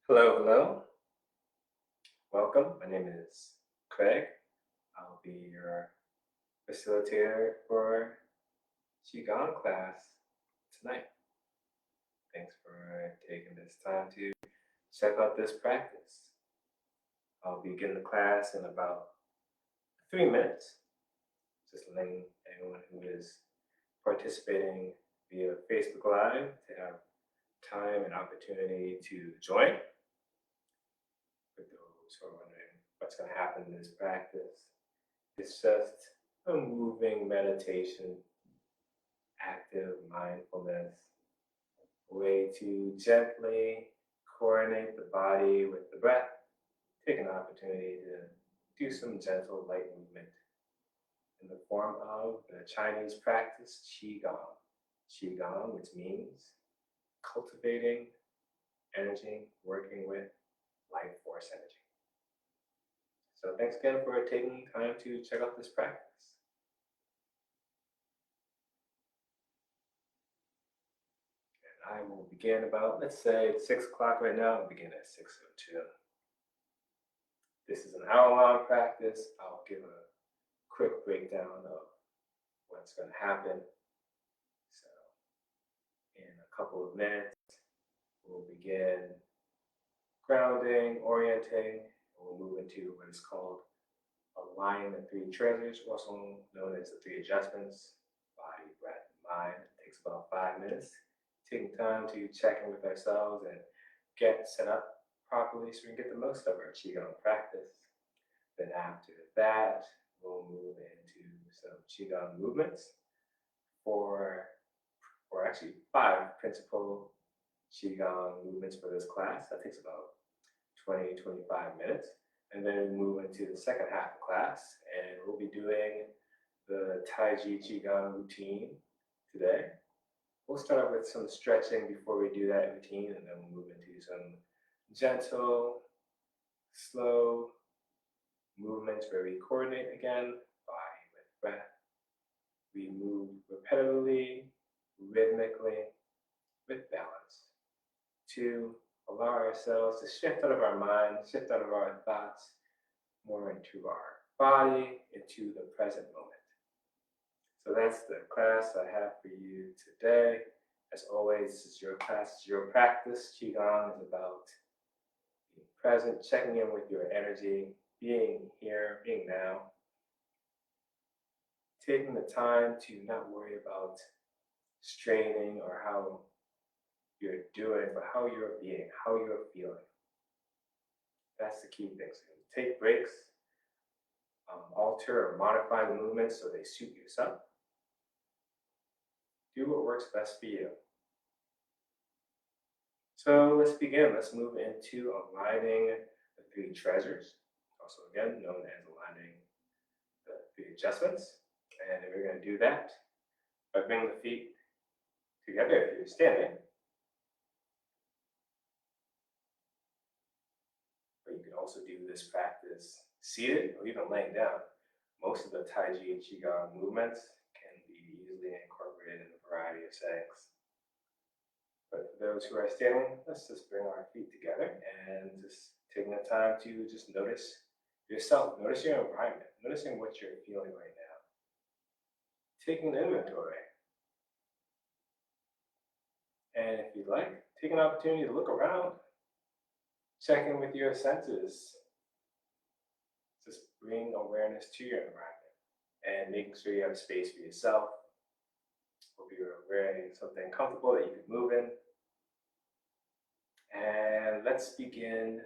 Hello, hello. Welcome. My name is Craig. I'll be your facilitator for Qigong class tonight. Thanks for taking this time to check out this practice. I'll begin the class in about 3 minutes. Just letting anyone who is participating via Facebook Live to have time and opportunity to join. For those who are wondering what's going to happen in this practice, it's just a moving meditation, active mindfulness, a way to gently coordinate the body with the breath. Take an opportunity to do some gentle light movement in the form of the Chinese practice Qigong. Qigong, which means cultivating energy, working with life force energy. So thanks again for taking time to check out this practice. And I will begin about, let's say it's 6 o'clock right now. I'll begin at 6:02. This is an hour-long practice. I'll give a quick breakdown of what's going to happen. So in a couple of minutes, we'll begin grounding, orienting, and we'll move into what is called aligning the 3 treasures, also known as the 3 adjustments: body, breath, and mind. It takes about 5 minutes, taking time to check in with ourselves and get set up properly so we can get the most of our Qigong practice. Then after that, we'll move into some Qigong movements or actually 5 principal Qigong movements for this class. That takes about 20-25 minutes. And then we move into the second half of class, and we'll be doing the Tai Chi Qigong routine today. We'll start off with some stretching before we do that routine, and then we'll move into some gentle, slow movements where we coordinate again, body with breath. We move repetitively, rhythmically, with balance to allow ourselves to shift out of our mind, shift out of our thoughts, more into our body, into the present moment. So that's the class I have for you today. As always, this is your class, it's your practice. Qigong is about being present, checking in with your energy, being here, being now. Taking the time to not worry about straining or how you're doing, but how you're being, how you're feeling. That's the key thing. So take breaks, alter or modify the movements so they suit yourself. Do what works best for you. So let's begin. Let's move into aligning the 3 treasures, also again known as aligning the 3 adjustments. And we're going to do that by bringing the feet together if you're standing. But you can also do this practice seated or even laying down. Most of the Tai Chi and Qigong movements can be easily incorporated in a variety of settings. But for those who are standing, let's just bring our feet together and just taking the time to just notice yourself, notice your environment, noticing what you're feeling right now. Taking inventory. And if you'd like, take an opportunity to look around, check in with your senses. Just bring awareness to your environment and making sure you have space for yourself. Hope you're wearing something comfortable that you can move in. And let's begin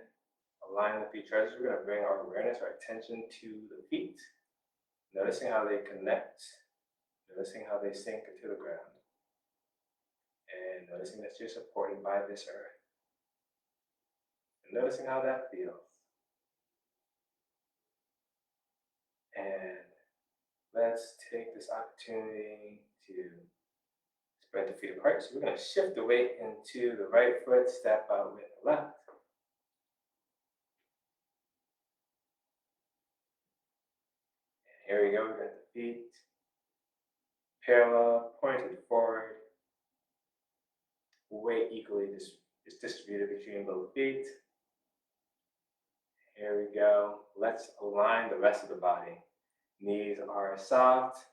aligning the 3 treasures. We're going to bring our awareness, our attention to the feet, noticing how they connect, noticing how they sink into the ground, and noticing that you're supported by this earth, and noticing how that feels. And let's take this opportunity to spread the feet apart. So we're going to shift the weight into the right foot, step out with the left. And here we go, we got the feet parallel, pointed forward. Weight equally is distributed between both feet. Here we go. Let's align the rest of the body. Knees are soft.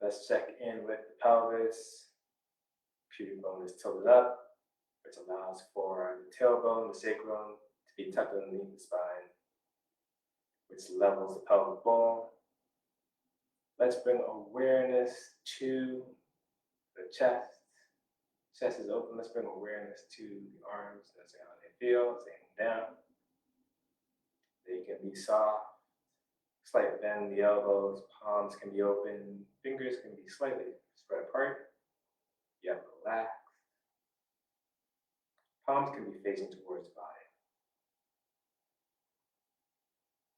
Let's check in with the pelvis. Pubic bone is tilted up, which allows for the tailbone, the sacrum, to be tucked underneath the spine, which levels the pelvic bowl. Let's bring awareness to the chest. Chest is open. Let's bring awareness to the arms. Let's see how they feel as they hang down. They can be soft. Slight bend in the elbows. Palms can be open. Fingers can be slightly spread apart. Yet relax. Palms can be facing towards the body.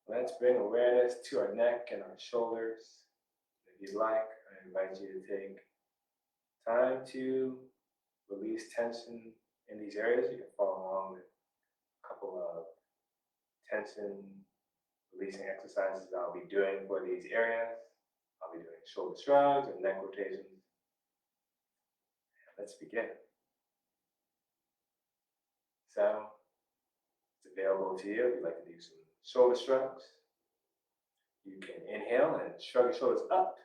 Let's bring awareness to our neck and our shoulders. If you'd like, I invite you to take time to release tension in these areas. You can follow along with a couple of tension releasing exercises that I'll be doing for these areas. I'll be doing shoulder shrugs and neck rotations. Let's begin. So, it's available to you if you'd like to do some shoulder shrugs. You can inhale and shrug your shoulders up.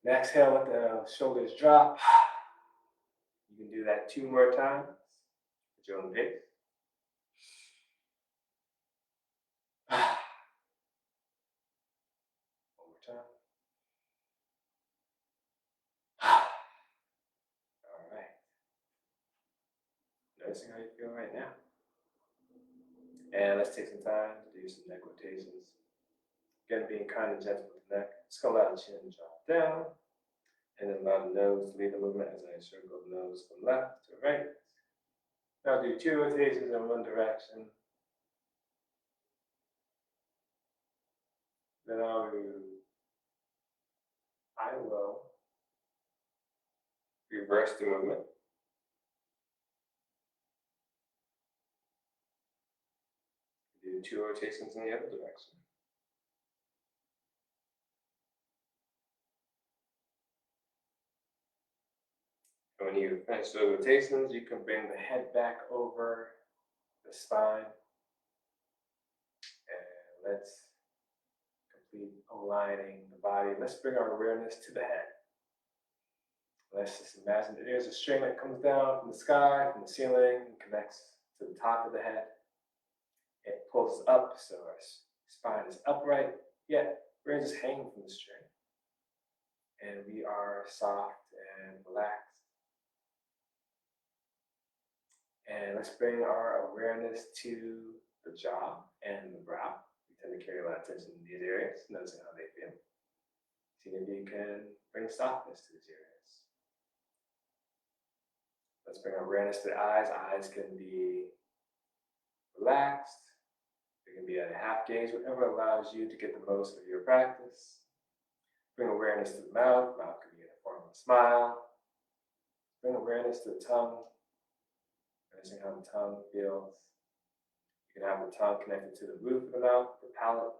And exhale, let the shoulders drop. You can do that 2 more times at your own pace. One more time. All right. Noticing how you feel right now. And let's take some time to do some neck rotations. Again, being kind and gentle with the neck. Just gonna allow the chin to drop down. And then allow the nose to lead the movement as I circle the nose from left to right. Now I'll do 2 rotations in one direction. Then I will reverse the movement. Do 2 rotations in the other direction. And when you finish the rotations, you can bring the head back over the spine. And let's complete aligning the body. Let's bring our awareness to the head. Let's just imagine that there's a string that comes down from the sky, from the ceiling, and connects to the top of the head. It pulls up so our spine is upright, yet we're just hanging from the string. And we are soft and relaxed. And let's bring our awareness to the jaw and the brow. We tend to carry a lot of tension in these areas, noticing how they feel. See if you can bring softness to these areas. Let's bring our awareness to the eyes. Eyes can be relaxed. They can be at a half gaze, whatever allows you to get the most of your practice. Bring awareness to the mouth. Mouth can be in the form of a smile. Bring awareness to the tongue. Noticing how the tongue feels. You can have the tongue connected to the roof of the mouth, the palate.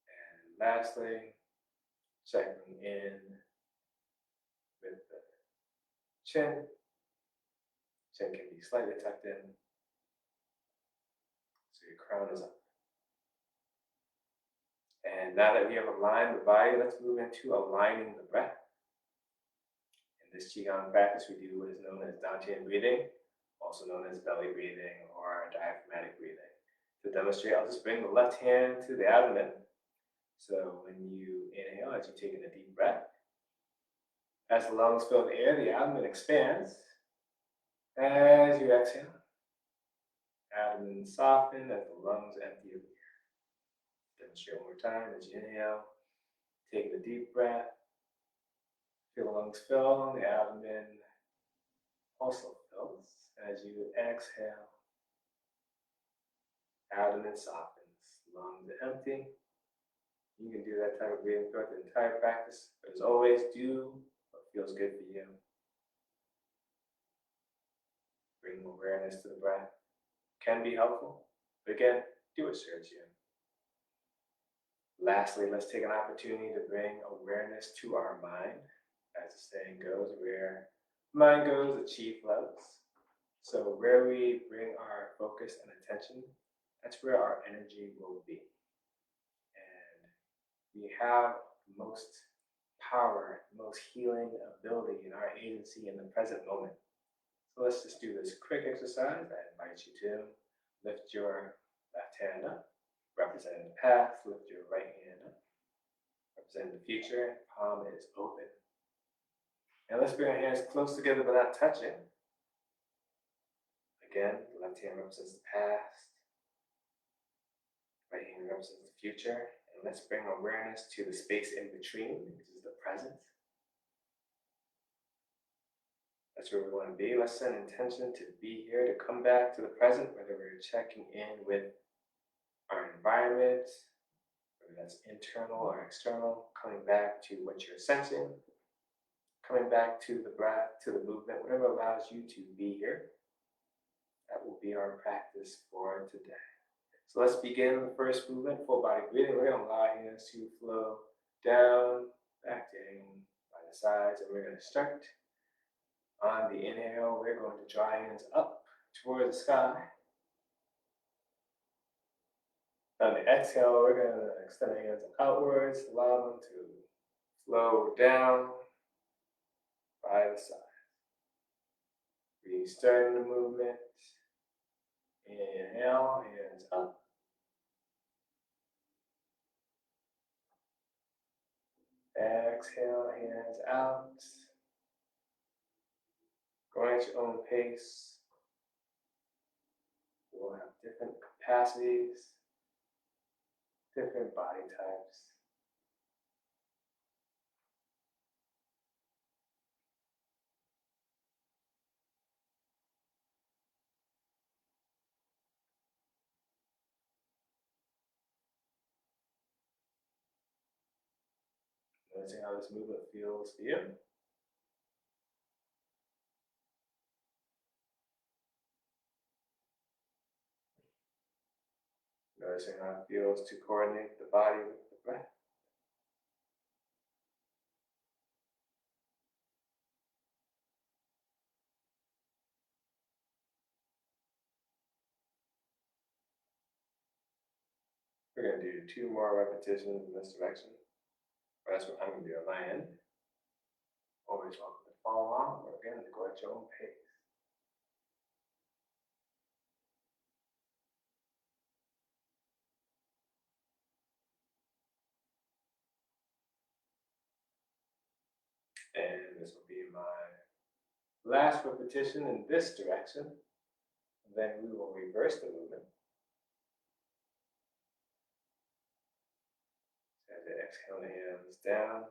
And lastly, checking in with the chin. Chin can be slightly tucked in, so your crown is up. And now that we have aligned the body, let's move into aligning the breath. In this Qigong practice, we do what is known as Dante and Breathing, also known as belly breathing or diaphragmatic breathing. To demonstrate, I'll just bring the left hand to the abdomen. So when you inhale, as you take in a deep breath, as the lungs fill with air, the abdomen expands. As you exhale, abdomen softens as the lungs empty of air. Demonstrate one more time. As you inhale, take a deep breath. Feel the lungs fill, the abdomen also fills. As you exhale, abdomen softens, lungs are empty. You can do that type of breathing throughout the entire practice, but as always, do what feels good for you. Bring awareness to the breath. Can be helpful, but again, do what serves you. Lastly, let's take an opportunity to bring awareness to our mind. As the saying goes, where Mind goes, the chi flows. So where we bring our focus and attention, that's where our energy will be. And we have the most power, the most healing ability in our agency in the present moment. So let's just do this quick exercise. I invite you to lift your left hand up, representing the past, lift your right hand up, representing the future, palm is open. And let's bring our hands close together without touching. Again, the left hand represents the past, right hand represents the future, and let's bring awareness to the space in between, which is the present. That's where we want to be. Let's set an intention to be here, to come back to the present, whether we're checking in with our environment, whether that's internal or external, coming back to what you're sensing, coming back to the breath, to the movement, whatever allows you to be here. That will be our practice for today. So let's begin the first movement, full body breathing. We're going to allow hands to flow down, back down, by the sides, and we're going to start. On the inhale, we're going to draw hands up towards the sky. On the exhale, we're going to extend our hands outwards, allow them to flow down by the side. Restarting the movement. Inhale, hands up. Exhale, hands out. Going at your own pace. We'll have different capacities, different body types. Noticing how this movement feels for you. Noticing how it feels to coordinate the body with the breath. We're going to do 2 more repetitions in this direction. That's what I'm going to do on my end. Always welcome to follow along, or again, to go at your own pace. And this will be my last repetition in this direction. Then we will reverse the movement. As I exhale, the hands down.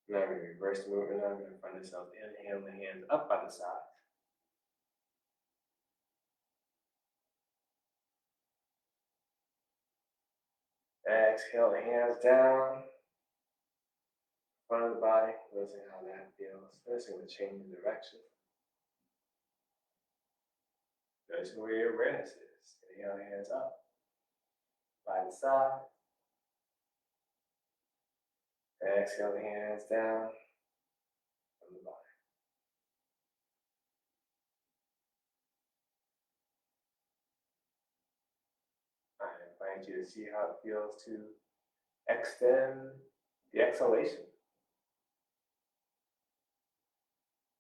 Now I'm going to reverse the movement. Now I'm going to find myself inhale the hands up by the side. Exhale the hands down. Front of the body, noticing how that feels. Noticing the change in direction. Noticing where your awareness is. Inhale, hands up. By the side. Exhale the hands down from the body. I invite you to see how it feels to extend the exhalation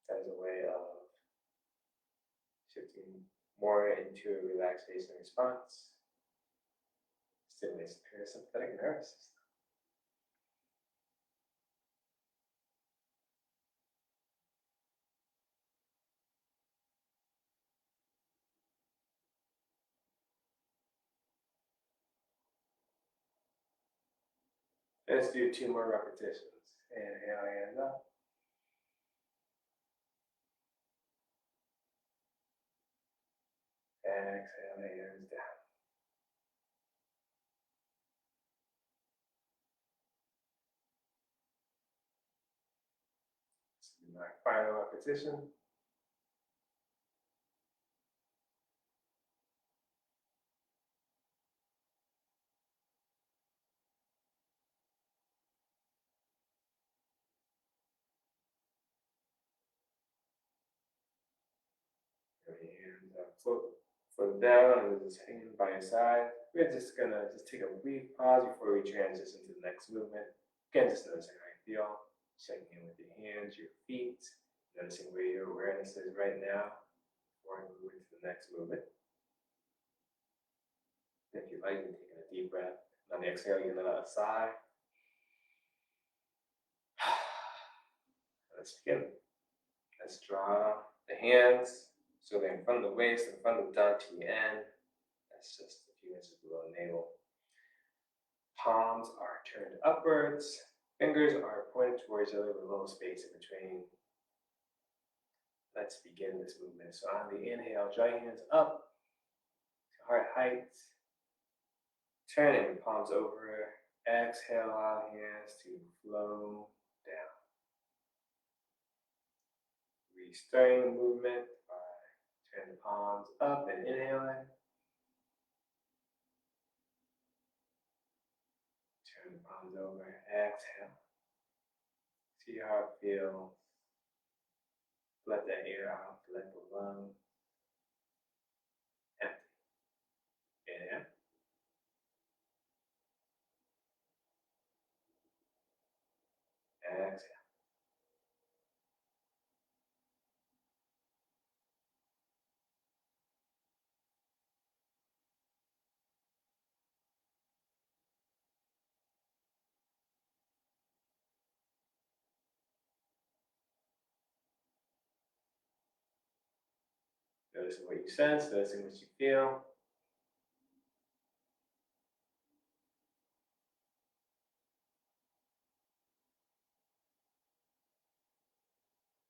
as a way of shifting more into a relaxation response. Stimulates the parasympathetic nervous system. Let's do 2 more repetitions. Inhale, hands up. Exhale, hands down. This will be my final repetition. foot further down and just hanging by your side. We're just gonna take a brief pause before we transition to the next movement. Again, just noticing how you feel, checking in with your hands, your feet, noticing where your awareness is right now before we move into the next movement. If you like, you can take a deep breath. On the exhale, you let out a sigh. Let's begin. Let's draw the hands so they're in front of the waist, in front of the Dante end. That's just a few inches below the navel. Palms are turned upwards. Fingers are pointed towards each other with a little space in between. Let's begin this movement. So on the inhale, draw your hands up to heart height. Turning your palms over. Exhale, allow hands to flow down. Restarting the movement by turning the palms up and inhaling. Turn the palms over, exhale. See how it feels. Let that air out, let the lungs empty. Inhale. Exhale. Noticing what you sense, noticing what you feel.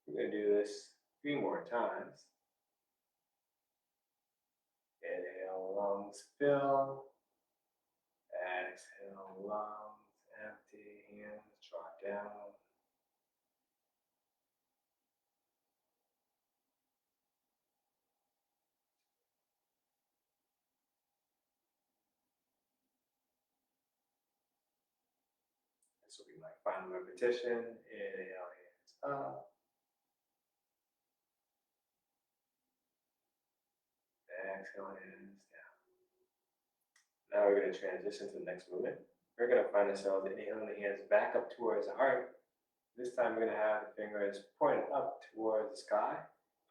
We're going to do this 3 more times. Inhale, lungs fill. Exhale, lungs empty. Hands drop down. This will be my final repetition. Inhale, hands up. Exhale, hands down. Now we're going to transition to the next movement. We're going to find ourselves inhaling the hands back up towards the heart. This time we're going to have the fingers pointed up towards the sky.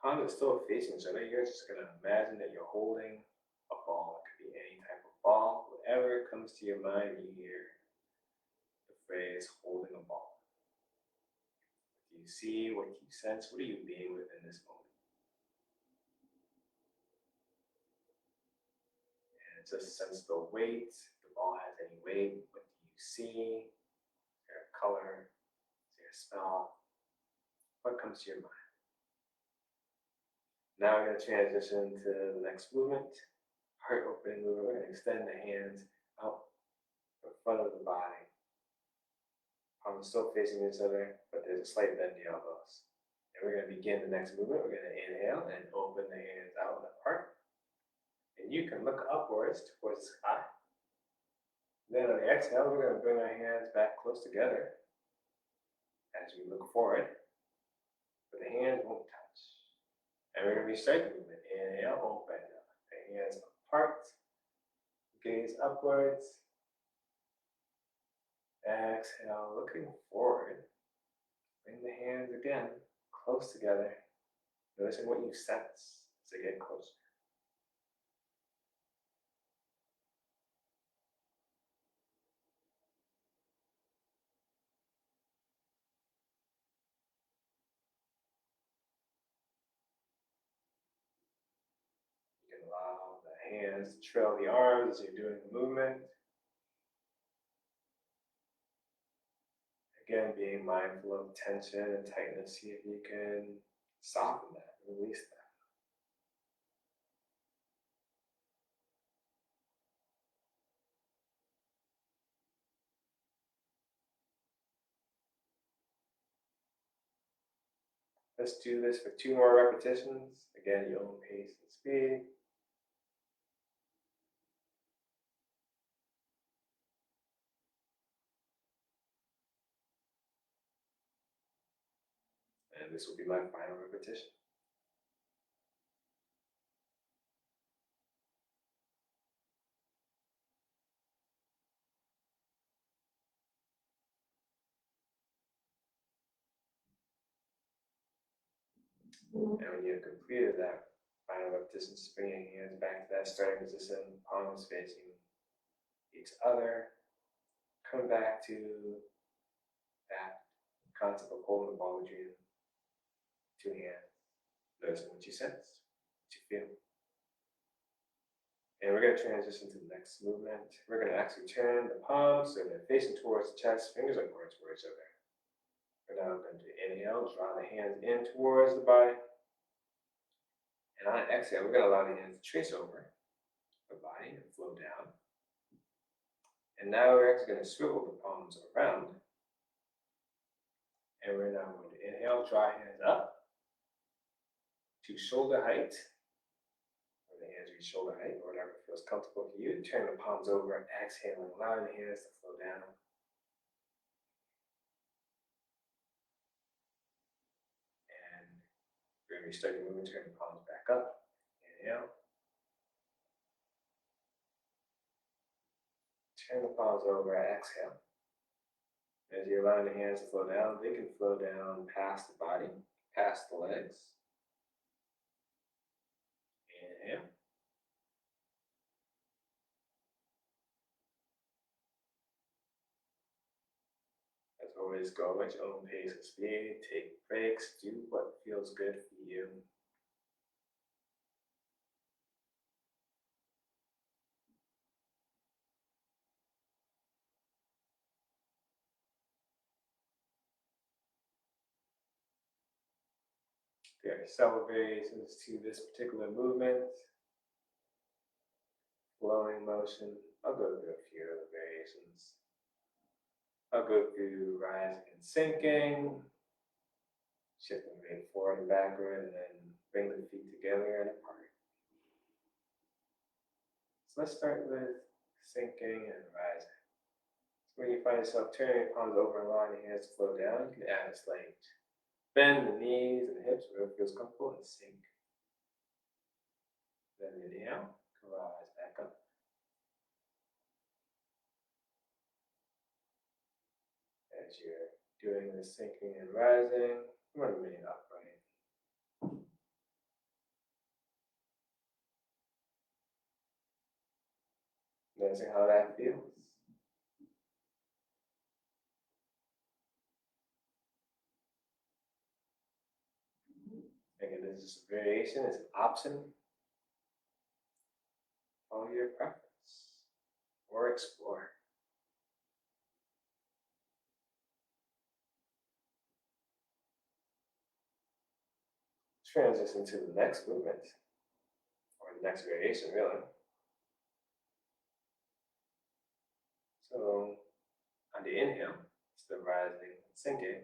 Palms are still facing each other. You're just going to imagine that you're holding a ball. It could be any type of ball. Whatever comes to your mind when you hear the phrase holding a ball. What do you see? What do you sense? What are you being with in this moment? And just sense the weight. If the ball has any weight, what do you see? Is there a color? Is there a smell? What comes to your mind? Now we're going to transition to the next movement. Heart opening movement. We're going to extend the hands out in front of the body. Palms still facing each other, but there's a slight bend in the elbows. And we're going to begin the next movement. We're going to inhale and open the hands out and apart. And you can look upwards towards the sky. Then on the exhale, we're going to bring our hands back close together as we look forward. But the hands won't touch. And we're going to restart the movement. Inhale, open the hands apart. Gaze upwards. Exhale, looking forward. Bring the hands again close together. Noticing what you sense as they get closer. You can allow the hands to trail the arms as you're doing the movement. Again, being mindful of tension and tightness, see if you can soften that, release that. Let's do this for 2 more repetitions. Again, your own pace and speed. And this will be my final repetition. And when you have completed that final repetition, just bring your hands back to that starting position, palms facing each other. Come back to that concept of holding the ball between two hands. Noticing what you sense, what you feel. And we're going to transition to the next movement. We're going to actually turn the palms so they're facing towards the chest, fingers are pointing towards each other. We're now going to inhale, draw the hands in towards the body. And on an exhale, we're going to allow the hands to trace over the body and flow down. And now we're actually going to swivel the palms around. And we're now going to inhale, draw hands up to shoulder height. Or the hands reach shoulder height, or whatever feels comfortable for you. Turn the palms over, exhaling, allowing the hands to flow down. And we're going to restart your movement, turn the palms back up. Inhale. Turn the palms over, exhale. As you're allowing the hands to flow down, they can flow down past the body, past the legs. Inhale. As always, go at your own pace and speed. Take breaks, do what feels good for you. There are several variations to this particular movement. Flowing motion. I'll go through a few of the variations. I'll go through rising and sinking, shifting weight forward and backward, and then bring the feet together and apart. So let's start with sinking and rising. So when you find yourself turning your palms over and allowing your hands to flow down, you can add a slight bend the knees and the hips where it feels comfortable and sink. Then inhale, rise back up. As you're doing the sinking and rising, you want to remain upright. Noticing how that feels. Again, this is a variation, it's an option. Follow your preference or explore. Transition to the next movement, or the next variation, really. So, on the inhale, it's the rising and sinking.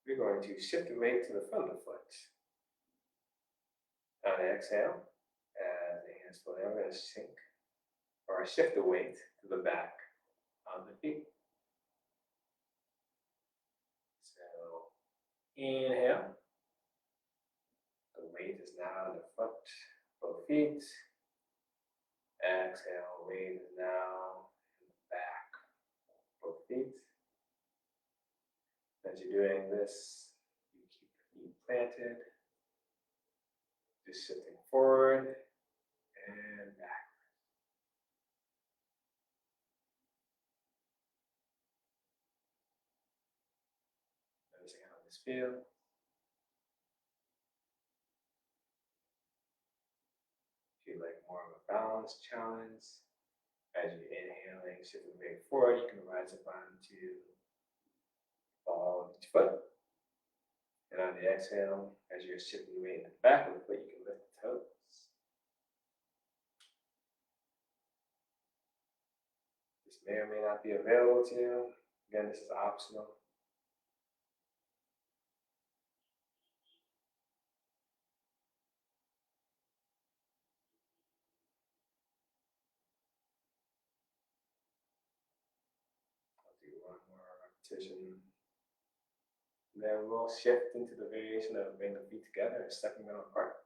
We're going to shift the weight to the front of the foot. On the exhale, as the hands flow down, we're going to sink or shift the weight to the back of the feet. So, inhale. The weight is now in the front, both feet. Exhale, weight is now in the back, both feet. As you're doing this, you keep the feet planted, just shifting forward and back. Noticing how this feels. Feel like more of a balance challenge. As you're inhaling, shifting the weight forward, you can rise up onto the ball of each foot. And on the exhale, as you're shifting the weight in the back of the foot, you can lift the toes. This may or may not be available to you. Again, this is optional. One more repetition. And then we'll shift into the variation of bringing the feet together and stepping them apart.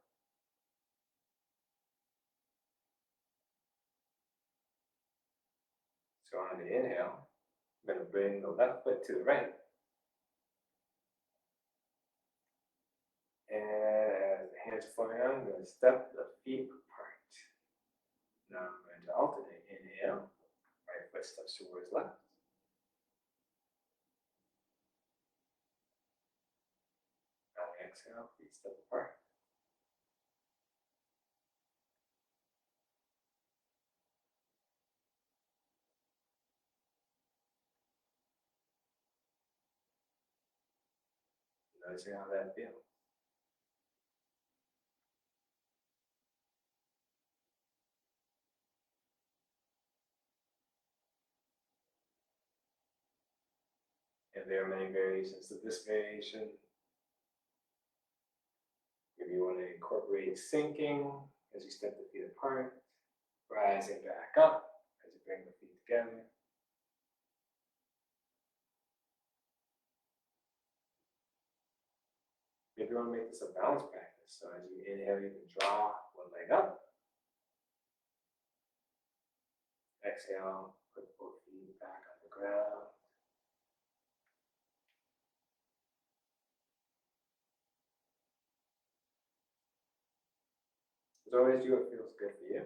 So on the inhale, I'm going to bring the left foot to the right. And hands are flowing out. I'm going to step the feet apart. Now I'm going to alternate. Inhale, right foot steps towards left. Now exhale, feet step apart. Noticing how that feels. And there are many variations of this variation. If you want to incorporate sinking as you step the feet apart, rising back up as you bring the feet together. Maybe you want to make this a balance practice. So as you inhale, you can draw one leg up. Exhale, put both feet back on the ground. As always, do what feels good for you.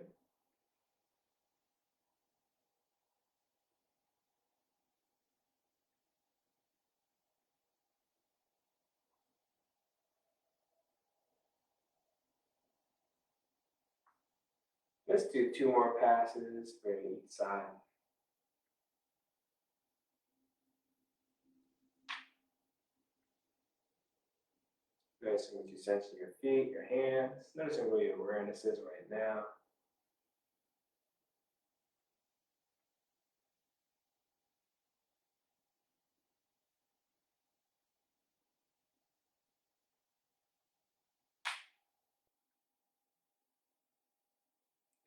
Let's do 2 more passes for each side. Noticing what you sense in your feet, your hands. Noticing where your awareness is right now.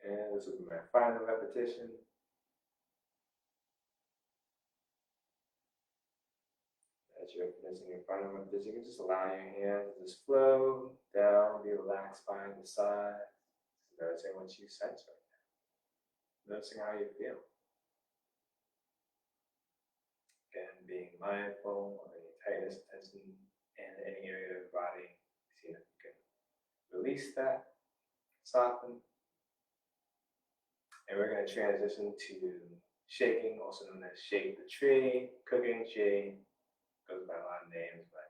And this will be my final repetition. As you're finishing your final repetition, you can just allow your hands to just flow down, be relaxed by the side. Noticing what you sense right now. Noticing how you feel. Again, being mindful of any tightness, tension, and any area of the body. See if you can release that, soften. And we're going to transition to shaking, also known as shake the tree, cooking tree. Goes by a lot of names, but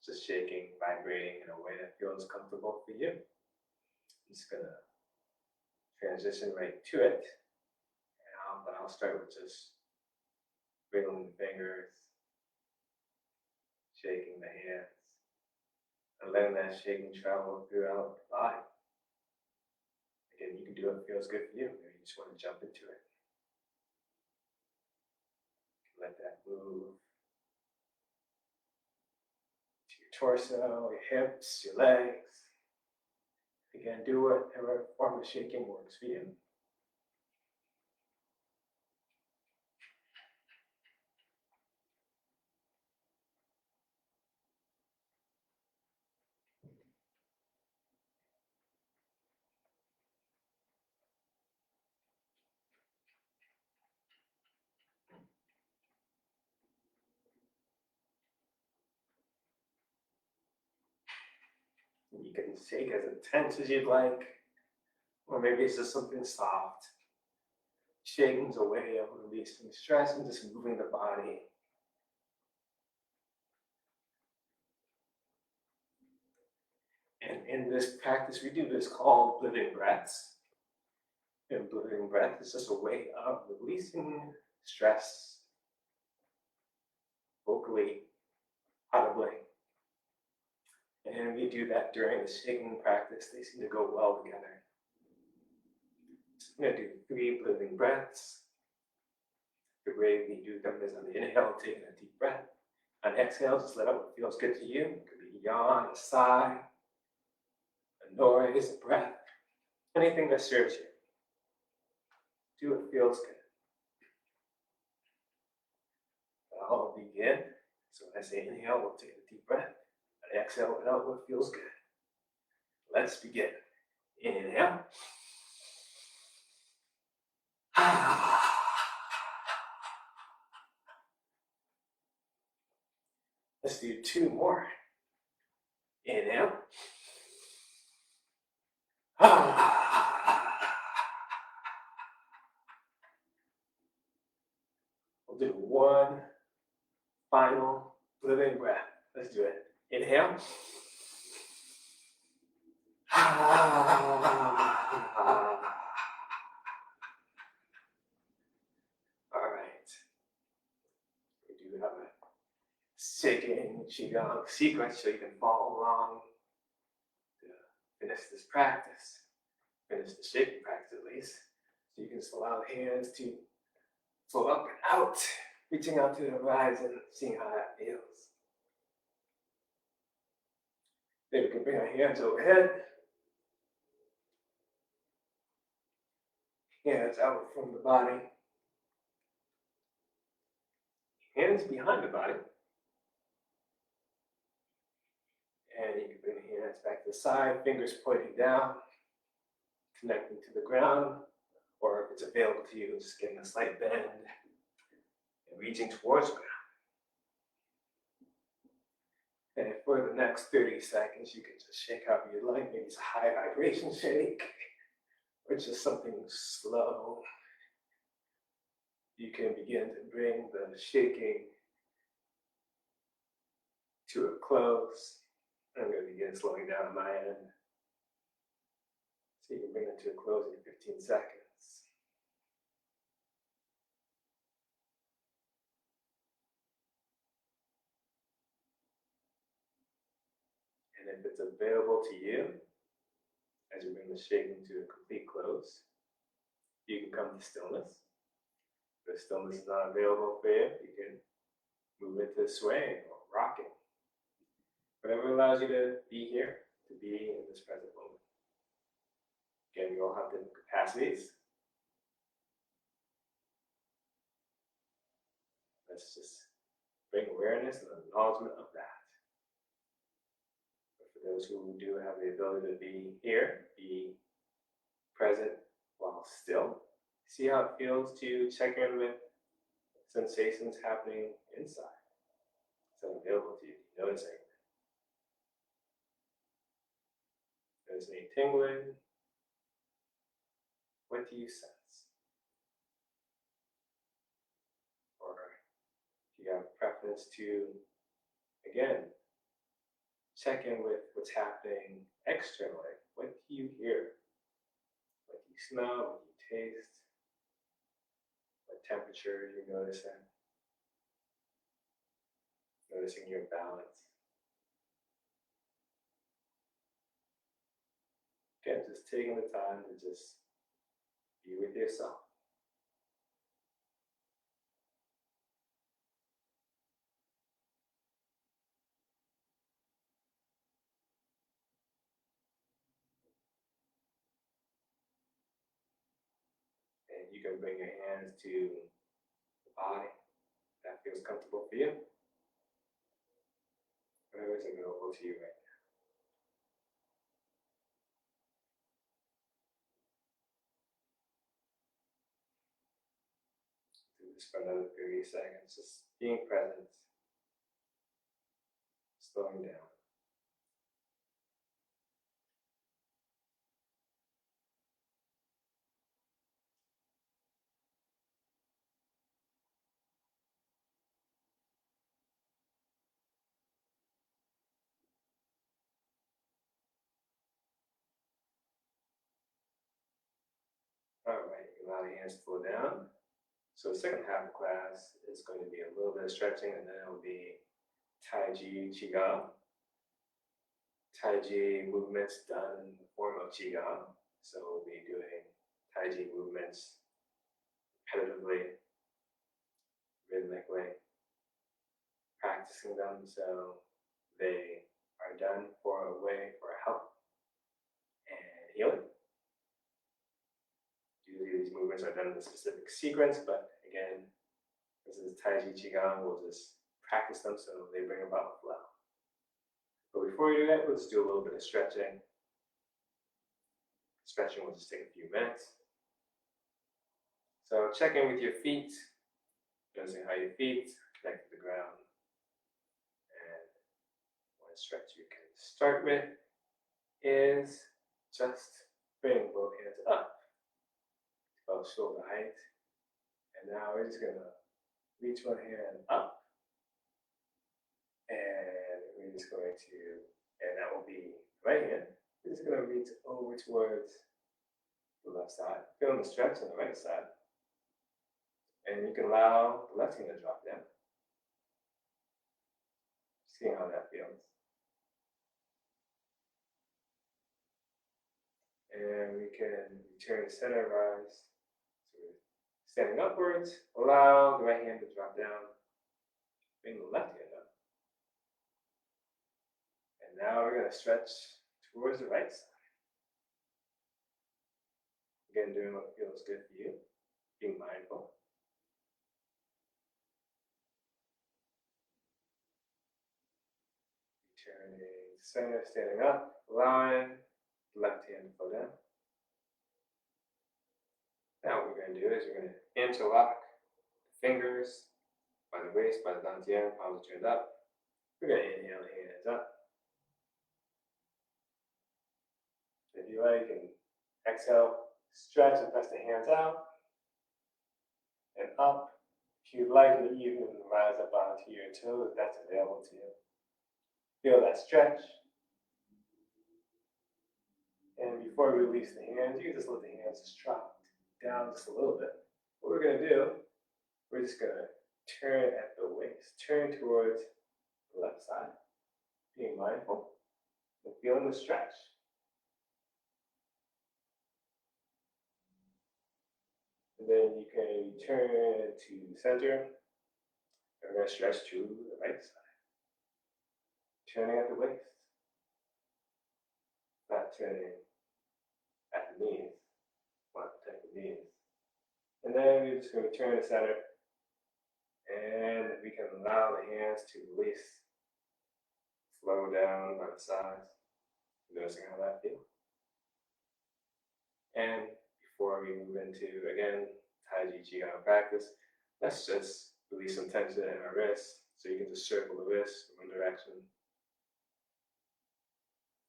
just shaking, vibrating in a way that feels comfortable for you. I'm just going to transition right to it. But I'll start with just wiggling the fingers, shaking the hands, and letting that shaking travel throughout the body. Again, you can do what feels good for you. Maybe you just want to jump into it. Let that move to your torso, your hips, your legs. Again, do whatever form of shaking works for you. You can shake as intense as you'd like, or maybe it's just something soft. Shaking's a way of releasing stress and just moving the body. And in this practice, we do this called living breaths. And living breath is just a way of releasing stress vocally, audibly. And we do that during the shaking practice. They seem to go well together. So I'm going to do 3 living breaths. The way we do them is on the inhale, taking a deep breath. On exhale, just let out what feels good to you. It could be a yawn, a sigh, a noise, a breath, anything that serves you. Do what feels good. I'll begin. So when I say inhale, we'll take a deep breath. And exhale, let out what feels good. Let's begin. Inhale. Let's do 2 more. Inhale. We'll do one final living breath. Let's do it. Inhale. All right. We do have a shaking Qigong sequence so you can follow along to finish this practice. Finish the shaking practice at least. So you can just allow the hands to flow up and out, reaching out to the horizon, seeing how that feels. Then we can bring our hands overhead. Hands out from the body. Hands behind the body. And you can bring the hands back to the side, fingers pointing down, connecting to the ground, or if it's available to you, just getting a slight bend and reaching towards the ground. And for the next 30 seconds, you can just shake however you like. Maybe it's a high vibration shake, or just something slow. You can begin to bring the shaking to a close. I'm going to begin slowing down on my end. So you can bring it to a close in 15 seconds. And if it's available to you, as you bring the shaking to a complete close, you can come to stillness. If stillness is not available for you, you can move into swaying or rocking. Whatever allows you to be here, to be in this present moment. Again, we all have different capacities. Let's just bring awareness and acknowledgement of that. But for those who do have the ability to be here, be present while still, see how it feels to check in with sensations happening inside. It's available to you. Notice anything. Notice any tingling. What do you sense? Or if you have a preference to, again, check in with what's happening externally. What do you hear? What do you smell? What do you taste? What temperature you're noticing? Noticing your balance. Again, just taking the time to just be with yourself. And you can bring your hands to the body. That feels comfortable for you. Whatever is available to you right now. Do this for another 30 seconds. Just being present. Slowing down. Alright, you can allow the hands to flow down. So the second half of the class is going to be a little bit of stretching, and then it will be Tai Chi Qigong. Tai Chi movements done in the form of Qigong. So we'll be doing Tai Chi movements repetitively, rhythmically, practicing them so they are done for a way for help and healing. Usually these movements are done in a specific sequence, but again, this is Tai Chi Qigong, we'll just practice them so they bring about flow. But before we do that, let's do a little bit of stretching. Stretching will just take a few minutes. So check in with your feet, noticing how your feet connect to the ground. And one stretch you can start with is just bring both hands up, about shoulder height. And now we're just gonna reach one hand up, and we're just going to, and that will be right hand. We're just gonna reach over towards the left side, feeling the stretch on the right side. And you can allow the left hand to drop down. Seeing how that feels. And we can return to center rise. So we're standing upwards, allow the right hand to drop down, bring the left hand up. And now we're going to stretch towards the right side. Again, doing what feels good for you, being mindful. Returning to center, standing up, allowing the left hand to go down. Now what we're going to do is we're going to interlock the fingers by the waist, by the dantian, palms turned up. We're going to inhale, hands up. If you like, and exhale, stretch and press the hands out and up. If you'd like, you can even rise up onto your toes if that's available to you. Feel that stretch. And before we release the hands, you can just let the hands just drop down just a little bit. What we're going to do, we're just going to turn at the waist, turn towards the left side, being mindful and feeling the stretch. And then you can turn to center, and we're going to stretch to the right side, turning at the waist, not turning at the knees, want to protect the knees. And then we're just going to turn to center, and we can allow the hands to release, flow down by the sides, noticing how that feels. And before we move into, again, Tai Chi Qigong practice, let's just release some tension in our wrists, so you can just circle the wrists in one direction.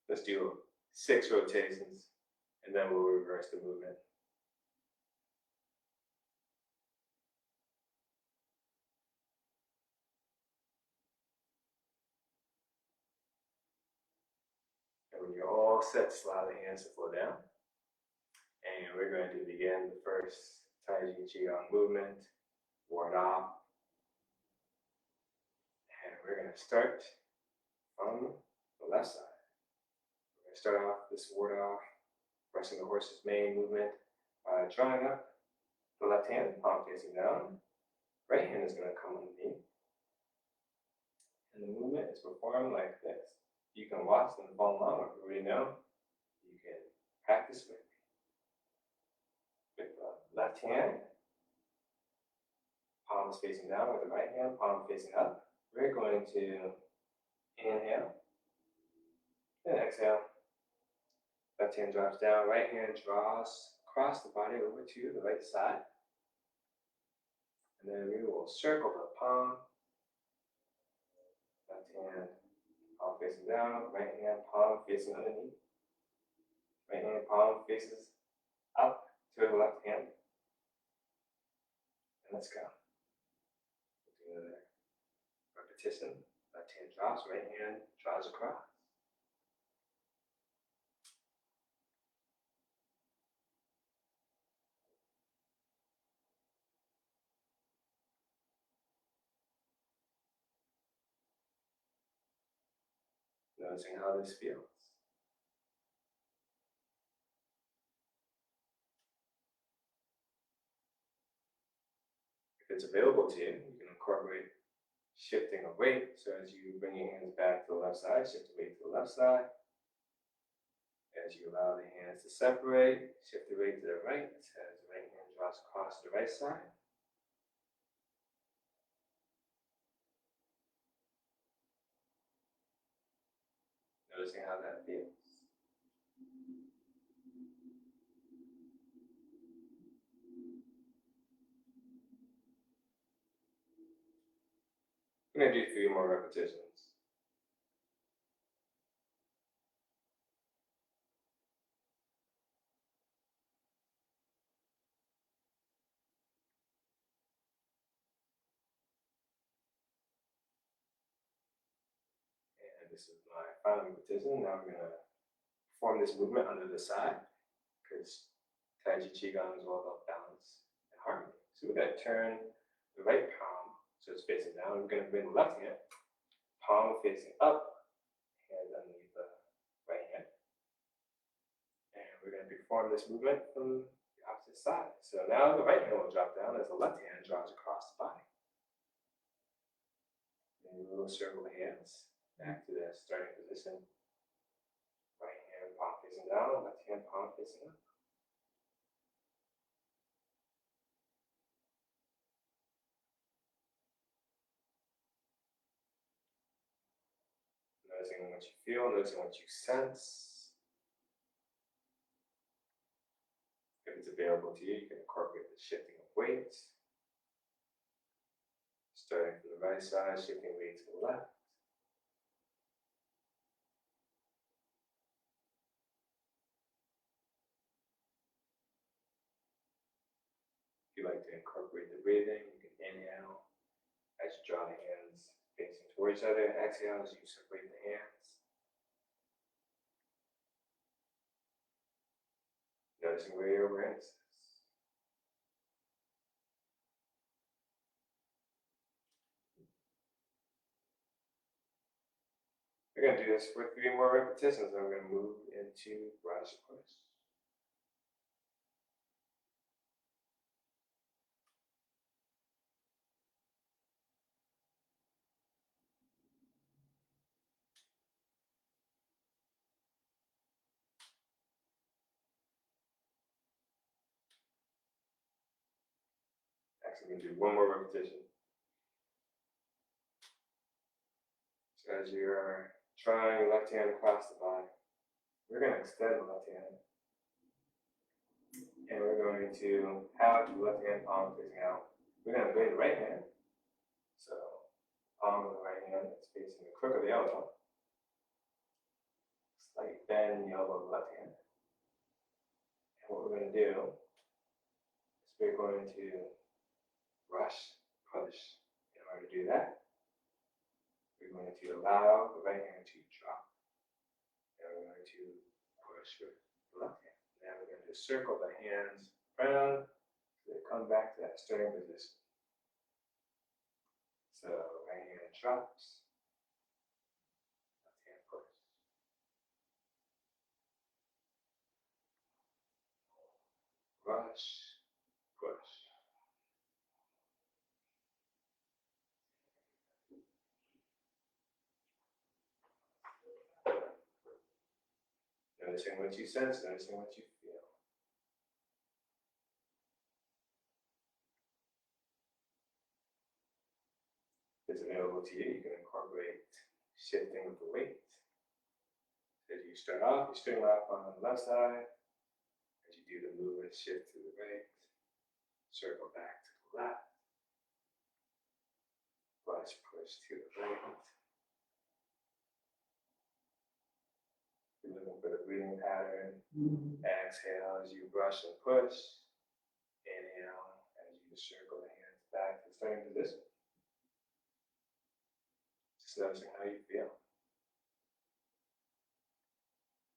Let's do 6 rotations, and then we'll reverse the movement. And when you're all set, allow the hands to flow down. And we're going to begin the first Tai Chi Qigong movement, ward off. And we're going to start from the left side. We're going to start off this ward off, pressing the horse's mane movement by drawing up the left hand, palm facing down. Right hand is going to come underneath. And the movement is performed like this. You can watch and follow along, or if you already know, you can practice with me. With the left hand, palms facing down, with the right hand, palm facing up. We're going to inhale and exhale. Left hand drops down, right hand draws across the body over to the right side. And then we will circle the palm. Left hand, palm facing down, right hand, palm facing underneath. Right hand, palm faces up to the left hand. And let's go. We'll do another repetition. Left hand drops, right hand draws across. Noticing how this feels. If it's available to you, you can incorporate shifting of weight. So as you bring your hands back to the left side, shift the weight to the left side. As you allow the hands to separate, shift the weight to the right as the right hand draws across the right side. Noticing how that feels. I'm going to do 3 more repetitions. this is my final repetition. Now I'm going to perform this movement under the side because Tai Chi Qigong is all about balance and harmony. So we're going to turn the right palm so it's facing down. We're going to bring the left hand, palm facing up, hands underneath the right hand. And we're going to perform this movement from the opposite side. So now the right hand will drop down as the left hand draws across the body. And a little circle of hands back to that starting position. Right hand palm facing down, left hand palm facing up. Noticing what you feel, noticing what you sense. If it's available to you, you can incorporate the shifting of weights. Starting from the right side, shifting weight to the left. If you like to incorporate the breathing, you can inhale as you draw the hands facing towards each other. Exhale as you separate the hands. Noticing where your awareness is. We're going to do this for 3 more repetitions. I'm going to move into brush push. Actually, I'm going to do 1 more repetition. So as you're drawing your left hand across the body, we're going to extend the left hand. And we're going to have the left hand palm facing out. We're going to bring the right hand. So, palm of the right hand is facing the crook of the elbow. Slight bend in the elbow of the left hand. And what we're going to do is we're going to brush, push. In order to do that, we're going to allow the right hand to drop. And we're going to push with the left hand. Now we're going to circle the hands around so they come back to that starting position. So right hand drops, left hand push. Brush, push. Noticing what you sense, noticing what you feel. If it's available to you, you can incorporate shifting of the weight. As you start off, you string off on the left side. As you do the movement, shift to the right. Circle back to the left. Brush, push to the right. You're looking for the breathing pattern. Exhale as you brush and push. Inhale as you circle the hands back to the starting position. Just noticing how you feel.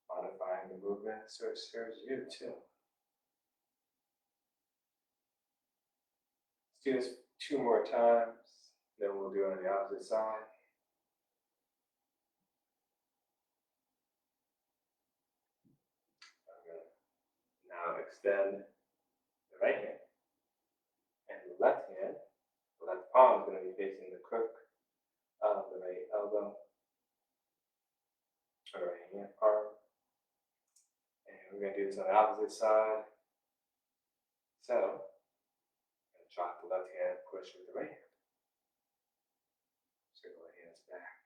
Modifying the movement so it serves you too. Let's do this 2 more times, then we'll do it on the opposite side. I'm going to now extend the right hand and the left hand. The left palm is going to be facing the crook of the right elbow, or right hand palm. And we're going to do this on the opposite side. So, I'm going to drop the left hand, push with the right hand. Circle the hands back.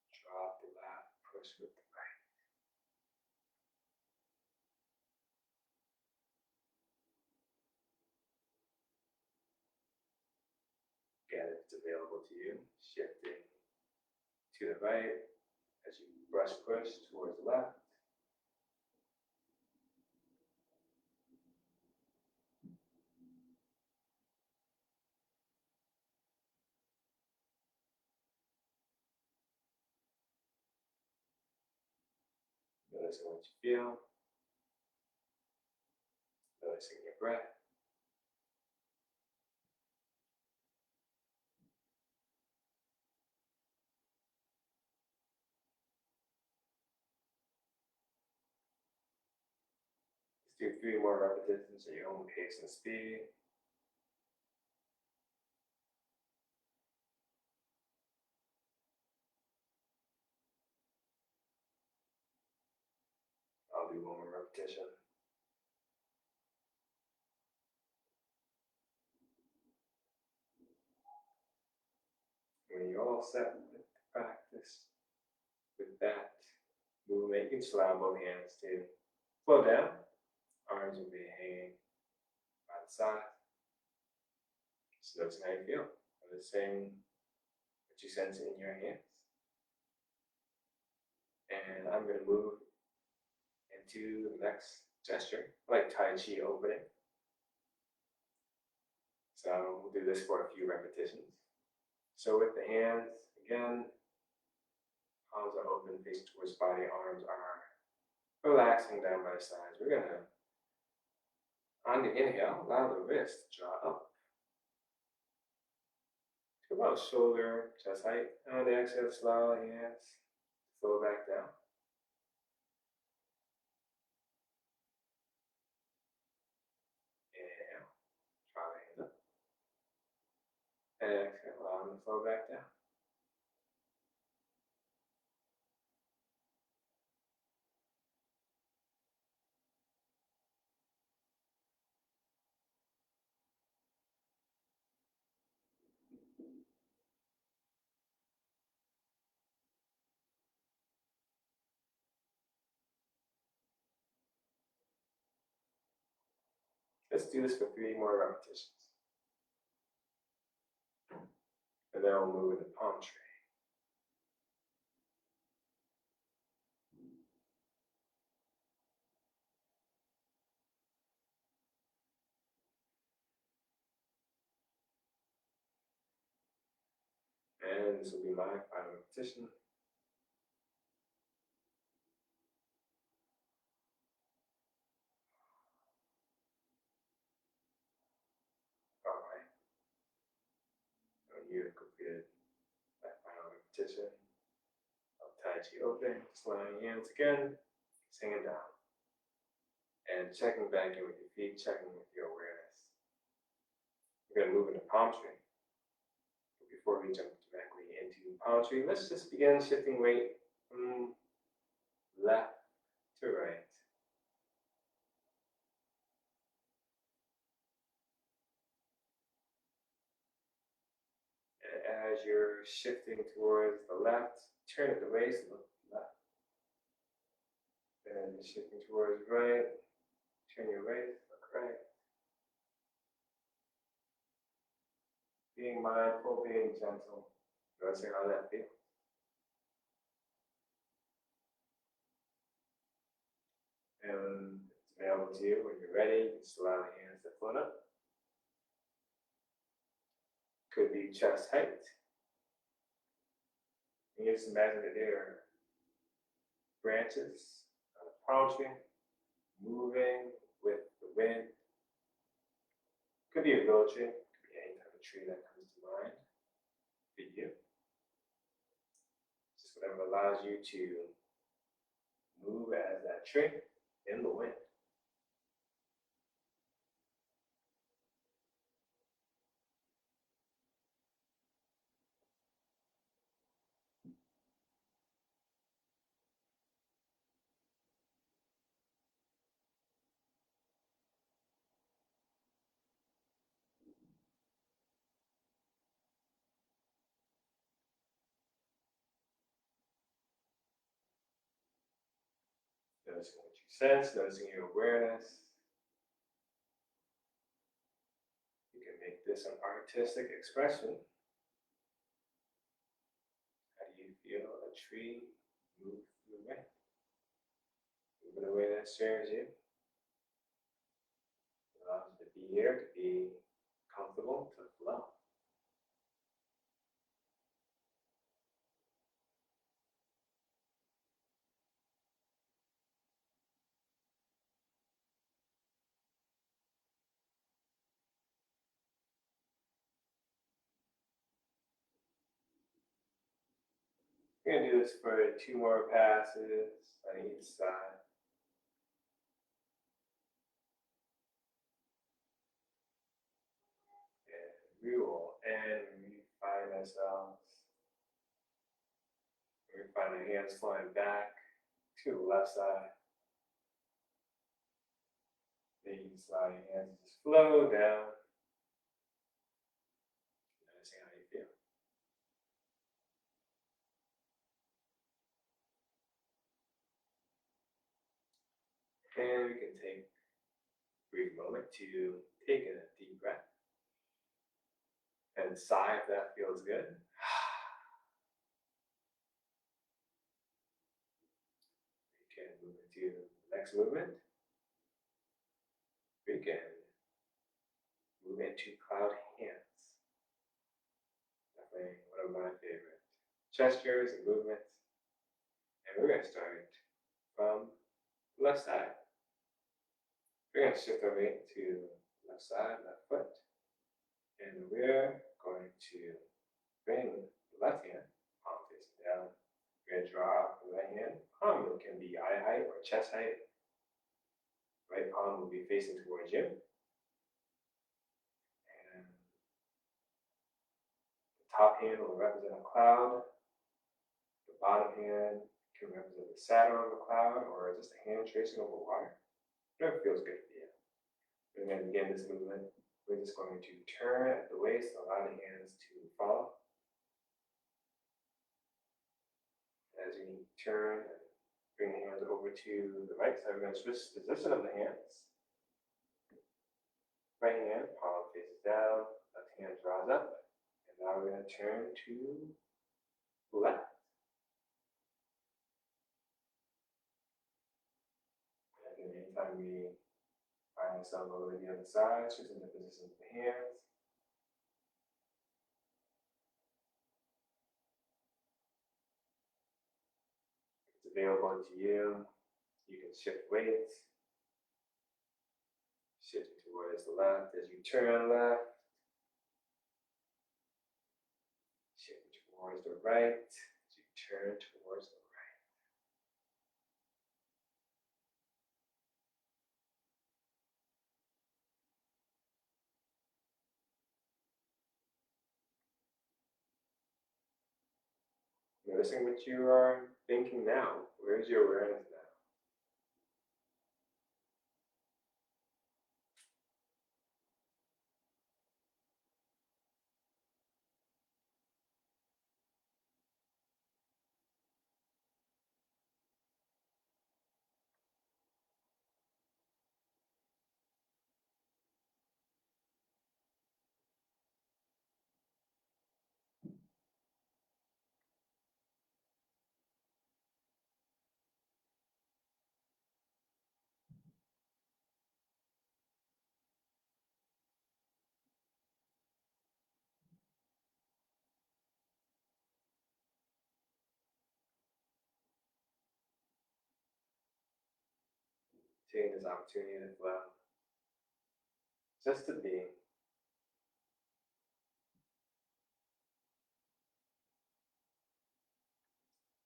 Drop the left, push with the right. Again, if it's available to you, shifting to the right as you brush, push towards the left. Noticing what you feel. Noticing your breath. Let's do 3 more repetitions at your own pace and speed. I'll do 1 more repetition. When you're all set with the practice, with that movement, you can just allow both hands to flow down. Arms will be hanging by the side. Just noticing how you feel. Noticing what you sense in your hands. And I'm going to move into the next gesture, like Tai Chi Opening. So we'll do this for a few repetitions. So with the hands, again, palms are open, facing towards body, arms are relaxing down by the sides. We're going to, on the inhale, allow the wrist to draw up to about shoulder, chest height. On the exhale, allow the hands to flow back down. Inhale, draw the hands up. And exhale, allow them to flow back down. Let's do this for 3 more repetitions. And then we'll move into palm tree. And this will be my final repetition. Alright. You have completed that final repetition of Tai Chi Opening. Just allowing your hands again, singing down. And checking back in with your feet, checking with your awareness. We're going to move into palm tree. But before we jump directly into palm tree, let's just begin shifting weight from left to right. And as you're shifting towards the left, turn at the waist, look left. And shifting towards right, turn your waist, look right. Being mindful, being gentle, noticing how that feels. And it's available to you when you're ready. You can just allow the hands to float up. Could be chest height. And you just imagine that there are branches of the palm tree moving with the wind. Could be a willow tree, could be any type of tree that comes to mind for you. Just whatever allows you to move as that tree in the wind. Noticing what you sense, noticing your awareness. You can make this an artistic expression. How do you feel a tree move through the wind? Move in a way that serves you. Allows you to be here, to be comfortable, to flow. We're going to do this for 2 more passes on each side. And we will find ourselves. We find our hands flying back to the left side. Then you slide your hands, just flow down. Noticing how you feel. And we can take a brief moment to take a deep breath and sigh if that feels good. We can move into the next movement. We can move into cloud hands. Definitely one of my favorite gestures and movements. And we're going to start from the left side. We're going to shift our weight to left side, left foot. And we're going to bring the left hand, palm facing down. We're going to draw out the right hand. Palm can be eye height or chest height. Right palm will be facing towards you. And the top hand will represent a cloud. The bottom hand can represent the saddle of a cloud or just a hand tracing over water. Whatever feels good for you. We're going to begin this movement. We're just going to turn at the waist, allow the hands to follow. As we turn, bring the hands over to the right side. We're going to switch the position of the hands. Right hand, palm faces down, left hand draws up. And now we're going to turn to left. And anytime we find ourselves over the other side, switching the position of the hands. It's available to you. You can shift weights. Shifting towards the left as you turn left. Shifting towards the right as you turn towards the right. Noticing what you are thinking now. Where's your awareness now? Taking this opportunity to flow. Just to be.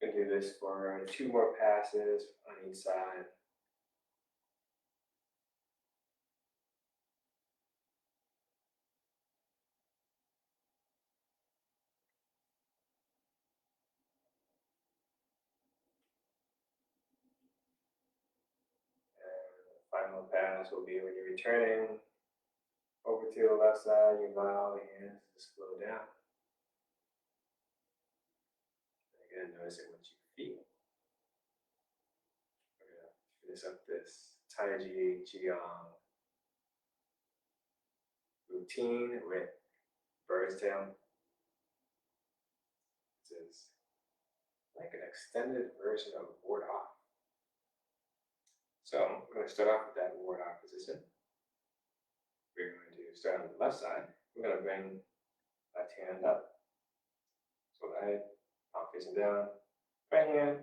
We're going to do this for 2 more passes on each side. Final pass will be when you're returning over to the left side, you allow the hands to slow down. Again, noticing what you feel. We're going to finish up this Tai Chi Qigong routine with bird's tail. This is like an extended version of ward off. So I'm going to start off with that ward off position. We're going to start on the left side. We're going to bring left hand up. So right, palm facing down. Right hand,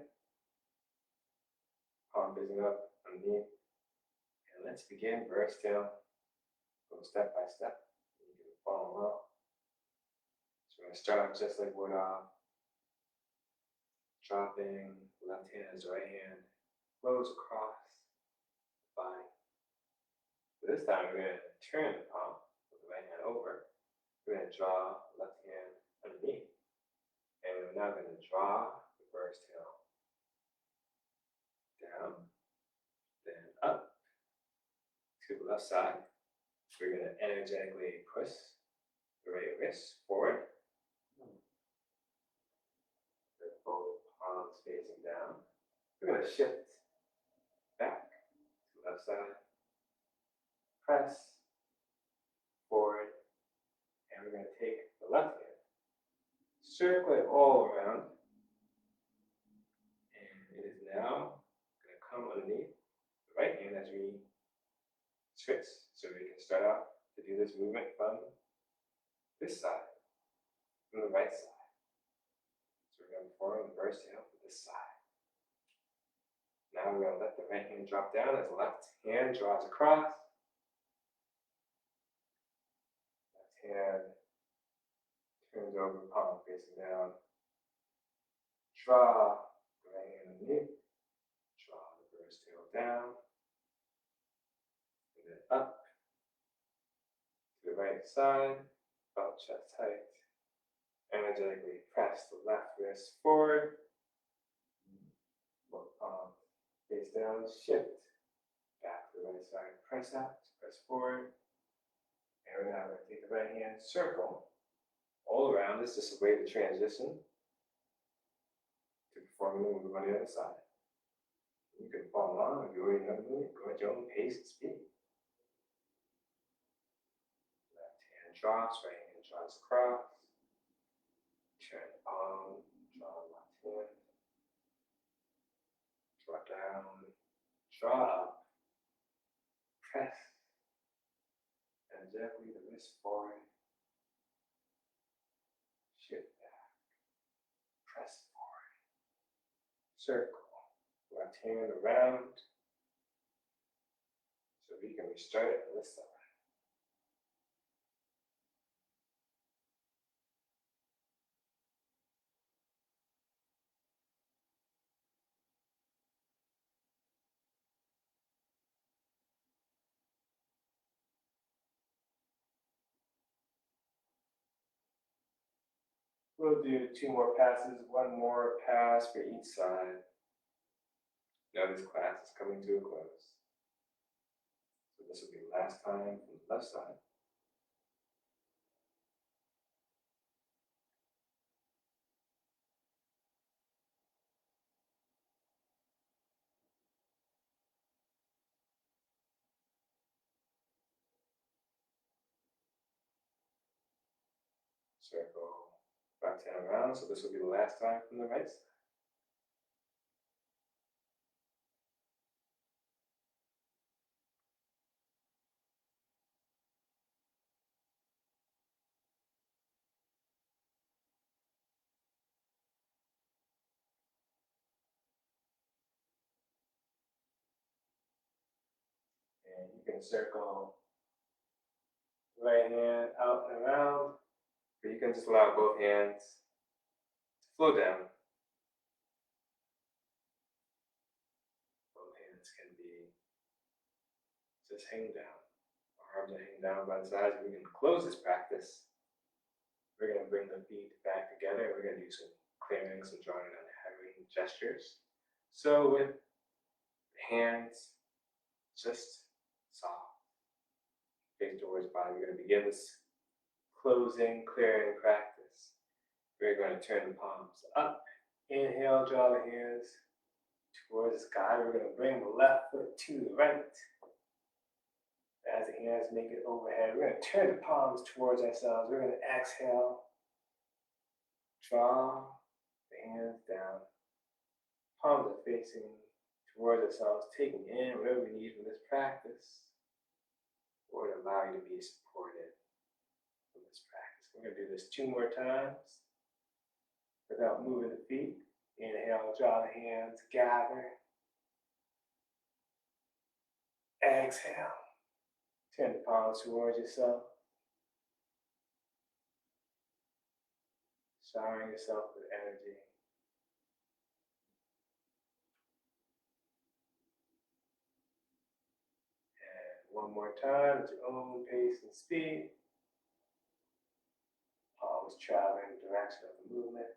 palm facing up underneath. And let's begin bird's tail. Go step by step. You can follow along. So we're going to start off just like ward off. dropping the left hand as the right hand flows across the body. So this time we're going to turn the palm with the right hand over. We're going to draw the left hand underneath. And we're now going to draw the bird's tail down, then up to the left side. We're going to energetically push the right wrist forward. With both palms facing down. We're going to shift back to the left side. Press forward. And we're going to take the left hand, circle it all around. And it is now going to come underneath the right hand as we switch. So we can start out to do this movement from this side, from the right side. So we're going to form the bird's tail from this side. Now we're going to let the right hand drop down as the left hand draws across. Left hand turns over, palm facing down. Draw the right hand underneath. Draw the bird's tail down. And then up to the right side. Belt chest tight. Energetically press the left wrist forward. Both palms face down. Shift back to the right side. Press out. Press forward. And we're now going to take the right hand, circle all around. This is just a way to transition to perform a move on the other side. You can follow along if you already know the move. Go at your own pace and speed. Left hand drops, right hand draws across. Turn the palm, draw left hand. Draw down, draw up. Press. And gently the wrist forward. Shift back. Press forward. Circle. Left hand around. So we can restart it on this side. We'll do 2 more passes, 1 more pass for each side. Now this class is coming to a close. So this will be the last time from the left side. Circle left hand around, so this will be the last time from the right side. And you can circle right hand out and around, or you can just allow both hands to flow down. Both hands can be just hang down. Arms are hanging down by the sides. We can close this practice. We're going to bring the feet back together. We're going to do some clearing, some drawing on having gestures. So with hands just soft, face towards body, we're going to begin this closing, clearing practice. We're going to turn the palms up. Inhale, draw the hands towards the sky. We're going to bring the left foot to the right. As the hands make it overhead, we're going to turn the palms towards ourselves. We're going to exhale. Draw the hands down. Palms are facing towards ourselves, taking in whatever we need from this practice, or to allow you to be supported from this practice. We're going to do this 2 more times without moving the feet. Inhale, draw the hands, gather. Exhale. Turn the palms towards yourself. Showering yourself with energy. one more time at your own pace and speed. Always traveling in the direction of the movement.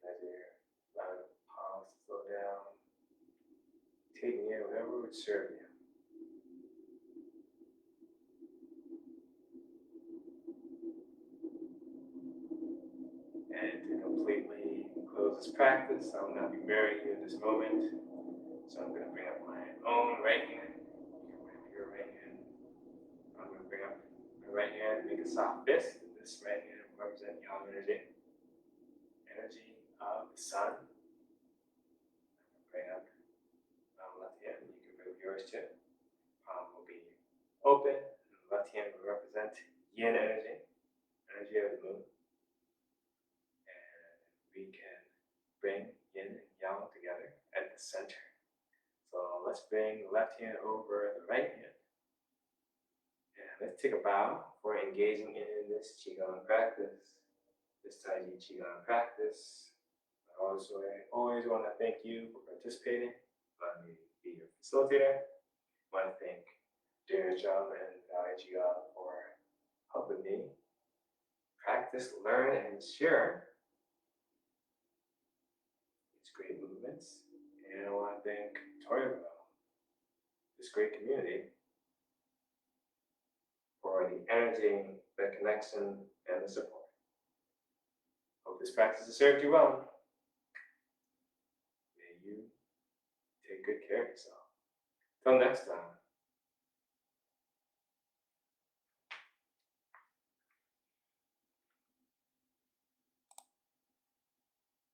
As you're allowing the palms to slow down, taking in whatever would serve you. And to completely close this practice, I will not be mirroring you in this moment. So I'm going to bring up my own right hand. You can bring up your right hand. I'm going to bring up my right hand, make a soft fist. This right hand will represent yang energy. Energy of the sun. I'm going to bring up my left hand. You can bring up yours too. Palm will be open. And the left hand will represent yin energy. Energy of the moon. And we can bring yin and yang together at the center. So let's bring the left hand over the right hand. And let's take a bow for engaging in this Qigong practice, this Tai Chi Qigong practice. I always want to thank you for participating. Let me be your facilitator. I want to thank Diaphragmatic and Qigong for helping me practice, learn, and share these great movements. And I want to thank Toyo, this great community, for the energy, the connection, and the support. Hope this practice has served you well. May you take good care of yourself. Till next time.